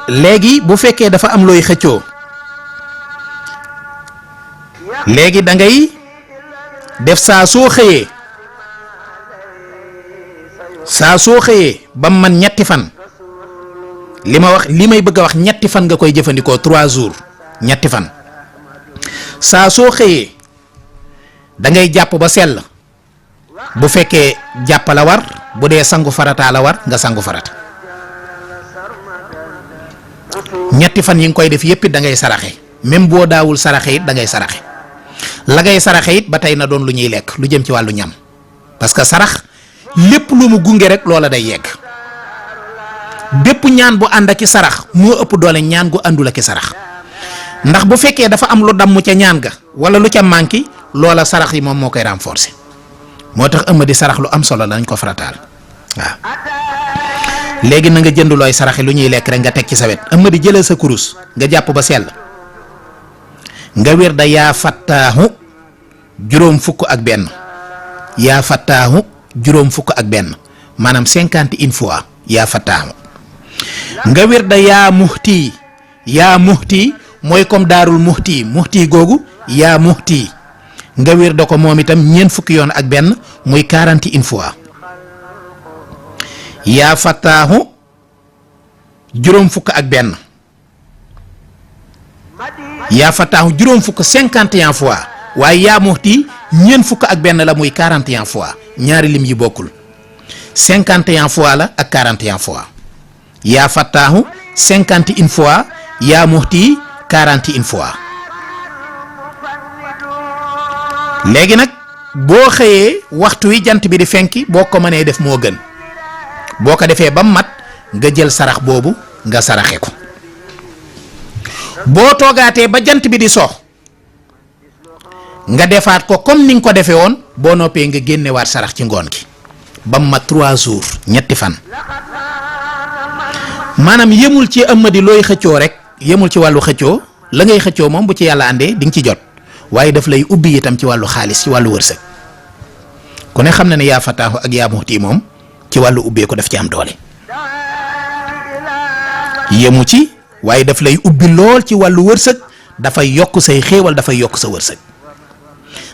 léegi bu fekkee dafa am looy xëccoo léegi da ngay def saa soo xëyee ba man ñetti fan li may bëgg a wax ñetti fan nga koy jëfandikoo 3 jours ñetti fan saa soo xëyee da ngay jàpp ba sell bu fekkee jàpp la war bu dee sangu farata la war nga sangu farata ñetti fan yi nga koy def yépp da ngay saraxe même boo daawul saraxe it da ngay saraxe la ngay saraxe it ba tey na doon lu ñuy lekk lu jëm ci wàllu ñam parce que sarax lépp lu mu gunge rek loola day yegg bépp ñaan bu ànd ak sarax moo ëpp doole ñaan gu àndul ak sarax ndax bu fekkee dafa am lu damm ca ñaan ga wala lu ca manqué loola sarax yi moom moo koy renforcer moo tax ëmma di sarax lu am solo la nañ ko farataal waaw léegi na nga jënd looy saraxe lu ñuy lekk rek nga teg ci sa wet ëmma di jëlee sa kurus nga jàpp ba sell nga wér da yaa fattaahu juróom fukk ak benn yaa fattaahu juróom fukk ak benn maanaam 51 fois yaa fattaahu nga wér da yaa muxti mooy comme daarul muxti googu yaa muxti nga wér da ko moom itam ñeent fukki yoon ak benn muy 41 fois yaa fattaahu juróom fukk ak benn yaa fattaahu juróom fukk 51 fois waaye yaa muxti ñeent fukk ak benn la muy 41 fois ñaari lim yi bokkul 51 fois la ak 41 fois yaa fattaahu 51 fois yaa muxti 41 fois léegi nag boo xëyee waxtu wi jant bi di fenki boo ko mënee def moo gën boo ko defee ba mat nga jël sarax boobu nga saraxe ko boo toogaatee ba jant bi di sox nga defaat ko comme ni nga ko defee woon boo noppee nga génnewaat sarax ci ngoon gi ba mat 3 jours ñetti fan maanaam yemul ci ëmmadi looy xëccoo rek yemul ci wàllu xëccoo la ngay xëccoo moom bu ci yàlla àndee di nga ci jot waaye daf lay ubbi itam ci wàllu xaalis ci wàllu wërsëg ku ne xam na ne yaa fataahu ak yaa muxti moom ci wàllu ubbeeku daf ci am doole yemu ci waaye daf lay ubbi lool ci wàllu wërsëg dafay yokk say xéewal dafay yokk sa wërsëg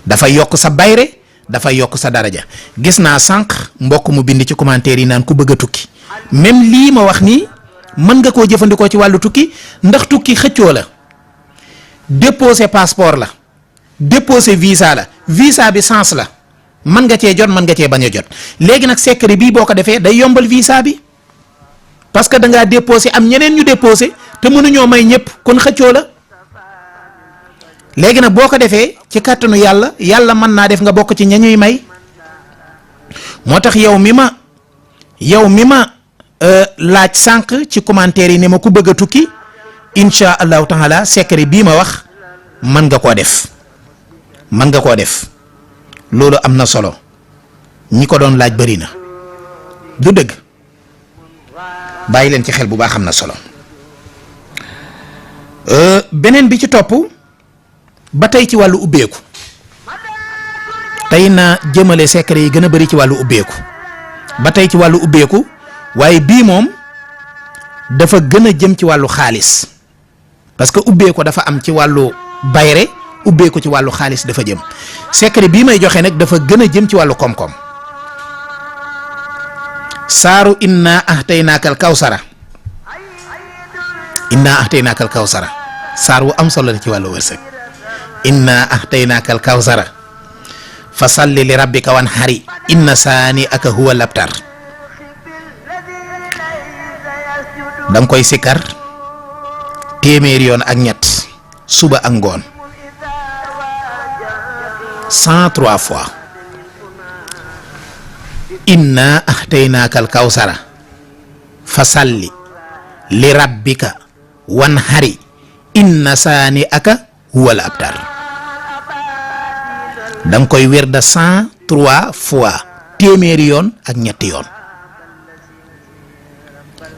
dafay yokk sa bayre dafay yokk sa daraja gis naa sànq mbokk mu bind ci commentaire yi naan ku bëgg a tukki même lii ma wax nii mën nga koo jëfandikoo ci wàllu tukki ndax tukki xëccoo la déposer passeport la déposer visa la visa bi sens la mën nga cee jot mën nga cee bañ a jot léegi nag secret bii boo ko defee day yombal visa bi parce que da ngaa déposer am ñeneen ñu déposer te mënuñoo may ñëpp kon xëccoo la léegi nag boo ko defee ci kàttanu yàlla mën naa def nga bokk ci ñañuy may moo tax yow mi ma laaj sànq ci commentaire yi ne ma ku bëgg a tukki insha allahu taala secret bii ma wax mën nga koo def loolu am na solo ñi ko doon laaj bari na du dëgg bàyyi leen ci xel bu baax am na solo beneen bi ci topp ba tey ci wàllu ubbeeku tey na jëmale secret yi gën a bari ci wàllu ubbeeku ba tey ci wàllu ubbeeku waaye bii moom dafa gën a jëm ci wàllu xaalis parce que ubbeeku dafa am ci wàllu bayre ubbeeku ci wàllu xaalis dafa jëm secret bii may joxe nag dafa gën a jëm ci wàllu koom-koom saaru inna ahtaynaakal kawsara saar wu am solo la ci wàllu wërsëg inna ahtaynaakal kawsara fa salli li rabbika wanhari inna saani aka huwa labtar danga koy sikkar téeméeri yoon ak ñett suba ak ngoon 103 fois inna ahtaynaakal kawsara fa salli li rabbika wanhari inna saani aka huwal abtar danga koy wér da 103 fois téeméeri yoon ak ñetti yoon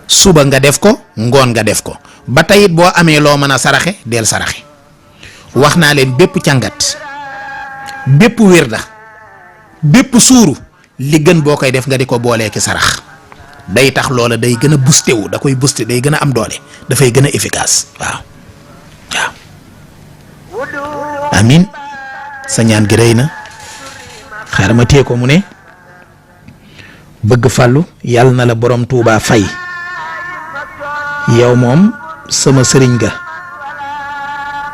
suba nga def ko ngoon nga def ko ba tey it boo amee loo mën a saraxe del saraxe wax naa leen bépp càngat bépp wér da bépp suuru li gën boo koy def nga di ko boolee ki sarax day tax loola day gën a boosté wu da koy boosté day gën a am doole dafay gën a efficace waaw amin sa ñaan gi rëy na xaaral ma téye ko mu ne bëgg fàllu yàlla na la borom Tuubaa fay yow moom sama sëriñ ga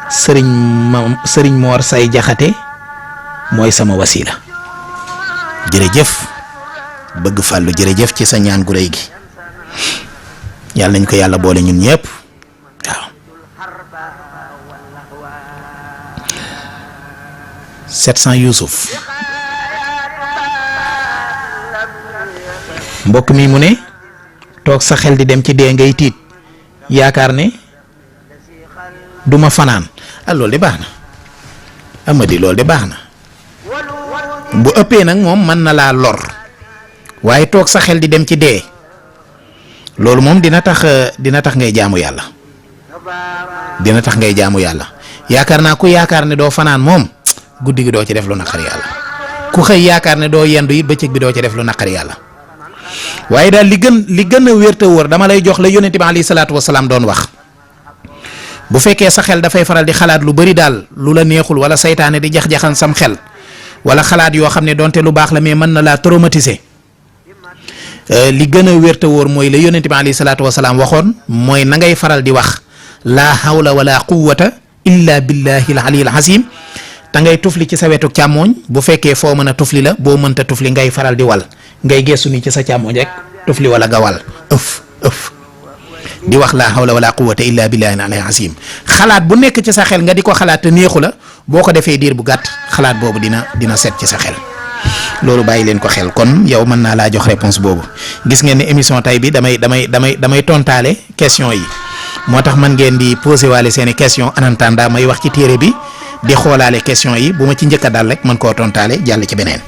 sëriñ Moor Say Jaxate mooy sama wasila jërëjëf bëgg fàllu jërëjëf ci sa ñaan gu rëy gi yàlla nañ ko yàlla boole ñun ñëpp waaw 700 Youssouf mbokk mi mu ne toog sa xel di dem ci dee ngay tiit yaakaar ne duma fanaan loolu de baax na Amady loolu de baax na bu ëppee nag moom mën na laa lor waaye toog sa xel di dem ci dee loolu moom dina tax ngay jaamu yàlla dina tax ngay jaamu yàlla yaakaar naa ku yaakaar ne doo fanaan moom guddi gi doo ci def lu naqari yàlla ku xëy yaakaar ne doo yendu it bëccëg bi doo ci def lu naqari yàlla waaye daal li gën a wér te wóor dama lay jox la yonent bi alayhi salaatu wasalaam doon wax bu fekkee sa xel dafay faral di xalaat lu bari daal lu la neexul wala saytaane di jax-jaxan sam xel wala xalaat yoo xam ne donte lu baax la mais mën na laa traumatiser li gën a wér te wóor mooy la yonent bi alayhi salaatu wasalaam waxoon mooy na ngay faral di wax laa hawla wala quwwata illa billahi al aliyyil azim te ngay tufli ci sa wetu càmmooñ bu fekkee foo mën a tufli la boo mënta tufli ngay faral di wal ngay geesu ni ci sa càmmooñ rek tufli wala nga wal ëf di wax laa hawla wala quwwata illa billahi al aliyyil azim xalaat bu nekk ci sa xel nga di ko xalaat te neexu la boo ko defee diir bu gàtt xalaat boobu dina set ci sa xel loolu bàyyi leen ko xel kon yow mën naa laa jox réponse boobu gis ngeen ne émission tay bi damay tontaale question yi moo tax man ngeen di posé waale seeni question en attendant may wax ci téere bi di xoolaale question yi bu ma ci njëkk a dal rek mën koo tontaale jàll ci beneen